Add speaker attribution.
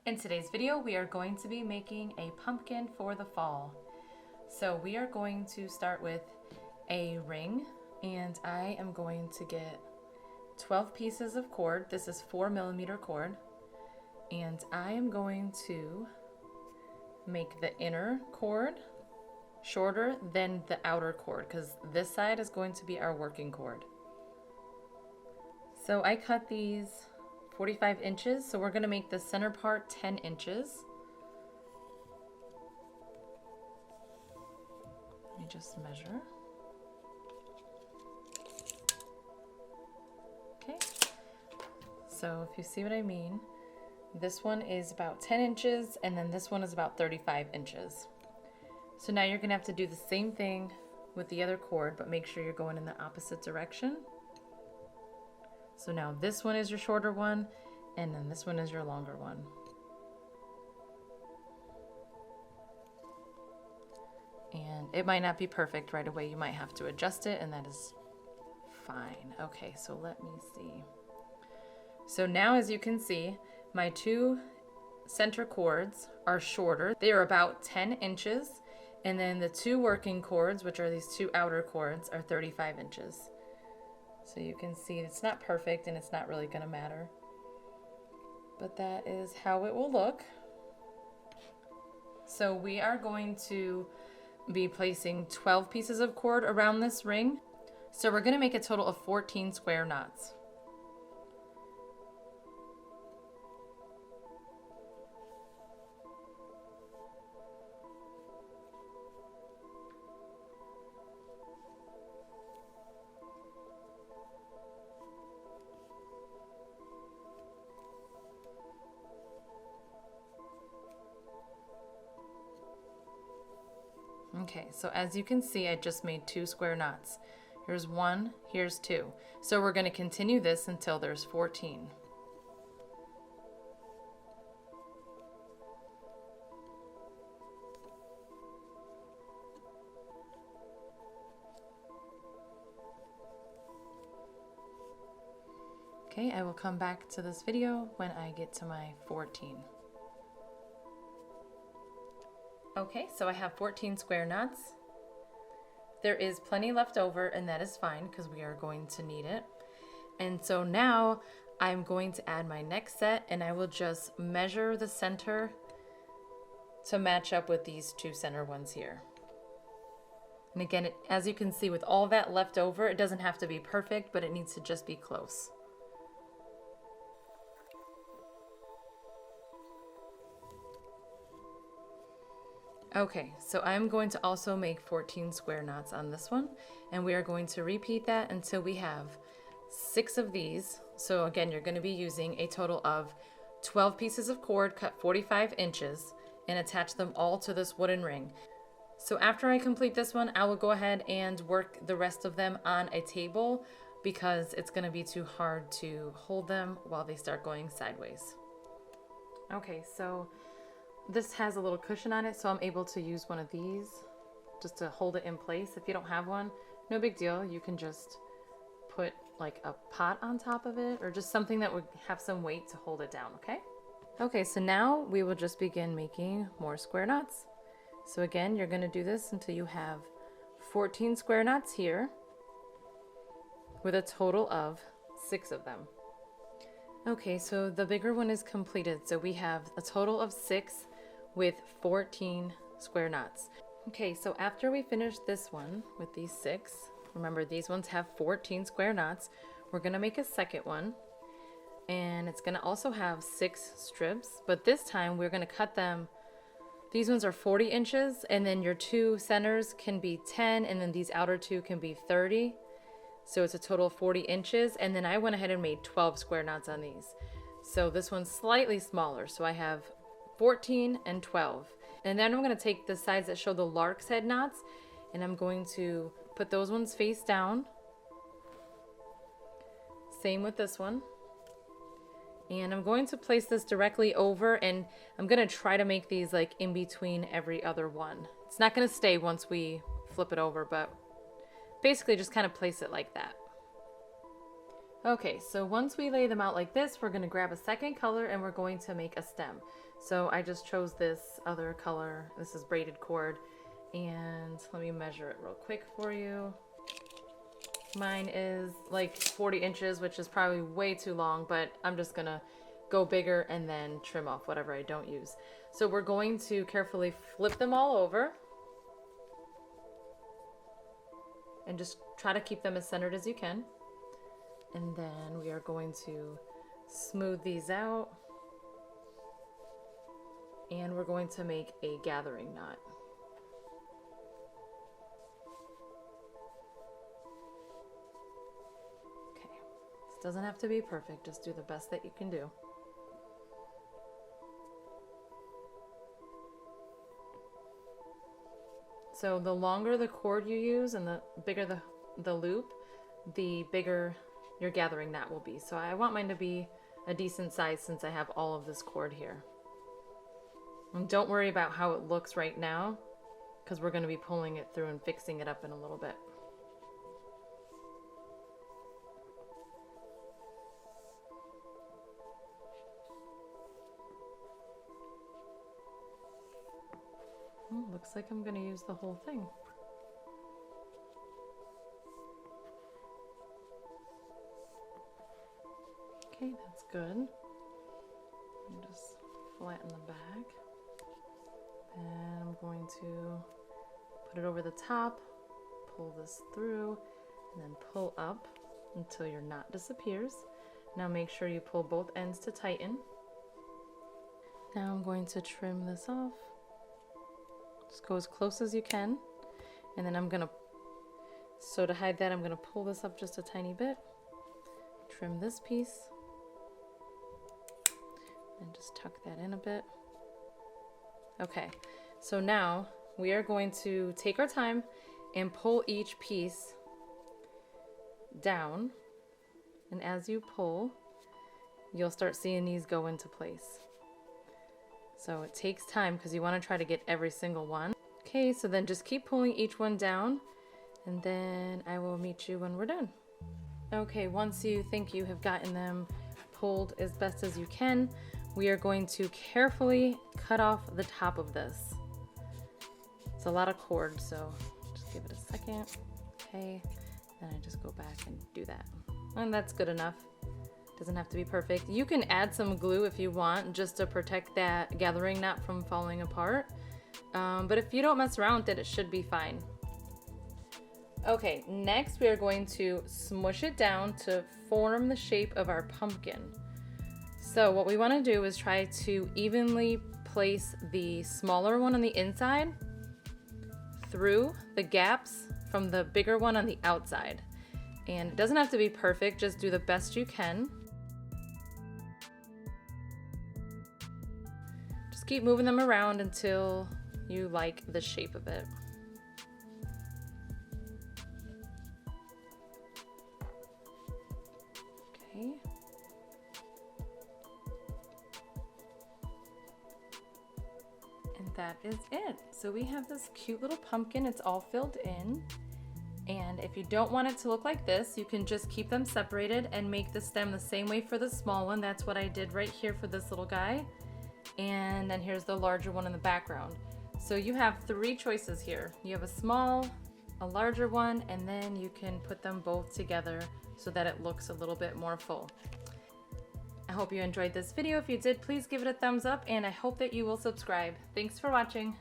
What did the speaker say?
Speaker 1: In today's video, we are going to be making a pumpkin for the fall. So we are going to start with a ring, and I am going to get 12 pieces of cord. This is 4mm cord, and I am going to make the inner cord shorter than the outer cord because this side is going to be our working cord. So I cut these 45 inches, so we're going to make the center part 10 inches. Let me just measure. Okay, so if you see what I mean, this one is about 10 inches and then this one is about 35 inches. So now you're going to have to do the same thing with the other cord, but make sure you're going in the opposite direction. So now this one is your shorter one, and then this one is your longer one. And it might not be perfect right away. You might have to adjust it, and that is fine. Okay, so let me see. So now, as you can see, my two center cords are shorter. They are about 10 inches, and then the two working cords, which are these two outer cords, are 35 inches. So you can see it's not perfect and it's not really going to matter. But that is how it will look. So we are going to be placing 12 pieces of cord around this ring. So we're going to make a total of 14 square knots. Okay, so as you can see, I just made 2 square knots. Here's 1, here's 2. So we're going to continue this until there's 14. Okay, I will come back to this video when I get to my 14. Okay, so I have 14 square knots. There is plenty left over, and that is fine because we are going to need it. And so now I'm going to add my next set, and I will just measure the center to match up with these two center ones here. And again, as you can see, with all that left over, it doesn't have to be perfect, but it needs to just be close. Okay, so I'm going to also make 14 square knots on this one, and we are going to repeat that until we have 6 of these. So again, you're going to be using a total of 12 pieces of cord cut 45 inches and attach them all to this wooden ring. So after I complete this one, I will go ahead and work the rest of them on a table because it's going to be too hard to hold them while they start going sideways. Okay, so this has a little cushion on it, so I'm able to use one of these just to hold it in place. If you don't have one, no big deal. You can just put like a pot on top of it or just something that would have some weight to hold it down, okay? Okay, so now we will just begin making more square knots. So again, you're going to do this until you have 14 square knots here with a total of 6 of them. Okay, so the bigger one is completed. So we have a total of 6 with 14 square knots. Okay, so after we finish this one with these 6, remember these ones have 14 square knots, we're gonna make a second one, and it's gonna also have 6 strips, but this time we're gonna cut them. These ones are 40 inches, and then your 2 centers can be 10, and then these outer 2 can be 30. So it's a total of 40 inches, and then I went ahead and made 12 square knots on these. So this one's slightly smaller, so I have 14 and 12. And then I'm going to take the sides that show the lark's head knots, and I'm going to put those ones face down. Same with this one. And I'm going to place this directly over, and I'm going to try to make these like in between every other one. It's not going to stay once we flip it over, but basically just kind of place it like that. Okay, so once we lay them out like this, we're going to grab a second color and we're going to make a stem. So I just chose this other color. This is braided cord, and let me measure it real quick for you. Mine is like 40 inches, which is probably way too long, but I'm just gonna go bigger and then trim off whatever I don't use. So we're going to carefully flip them all over and just try to keep them as centered as you can. And then we are going to smooth these out, and we're going to make a gathering knot. Okay, this doesn't have to be perfect, just do the best that you can do. So the longer the cord you use and the bigger the loop, the bigger your gathering knot will be. So I want mine to be a decent size since I have all of this cord here. And don't worry about how it looks right now, because we're going to be pulling it through and fixing it up in a little bit. Looks like I'm going to use the whole thing. Okay, that's good. And just flatten the back. And I'm going to put it over the top, pull this through, and then pull up until your knot disappears. Now make sure you pull both ends to tighten. Now I'm going to trim this off. Just go as close as you can. And then so to hide that, I'm gonna pull this up just a tiny bit, trim this piece, and just tuck that in a bit. Okay, so now we are going to take our time and pull each piece down. And as you pull, you'll start seeing these go into place. So it takes time because you want to try to get every single one. Okay, so then just keep pulling each one down, and then I will meet you when we're done. Okay, once you think you have gotten them pulled as best as you can, we are going to carefully cut off the top of this. It's a lot of cord, so just give it a second. Okay, then I just go back and do that. And that's good enough. Doesn't have to be perfect. You can add some glue if you want, just to protect that gathering knot from falling apart. But if you don't mess around with it, it should be fine. Okay, next we are going to smush it down to form the shape of our pumpkin. So what we want to do is try to evenly place the smaller one on the inside through the gaps from the bigger one on the outside. And it doesn't have to be perfect, just do the best you can. Just keep moving them around until you like the shape of it. Okay. And that is it. So we have this cute little pumpkin. It's all filled in. And if you don't want it to look like this, you can just keep them separated and make the stem the same way for the small one. That's what I did right here for this little guy. And then here's the larger one in the background. So you have 3 choices here. You have a small, a larger one, and then you can put them both together so that it looks a little bit more full. I hope you enjoyed this video. If you did, please give it a thumbs up, and I hope that you will subscribe. Thanks for watching.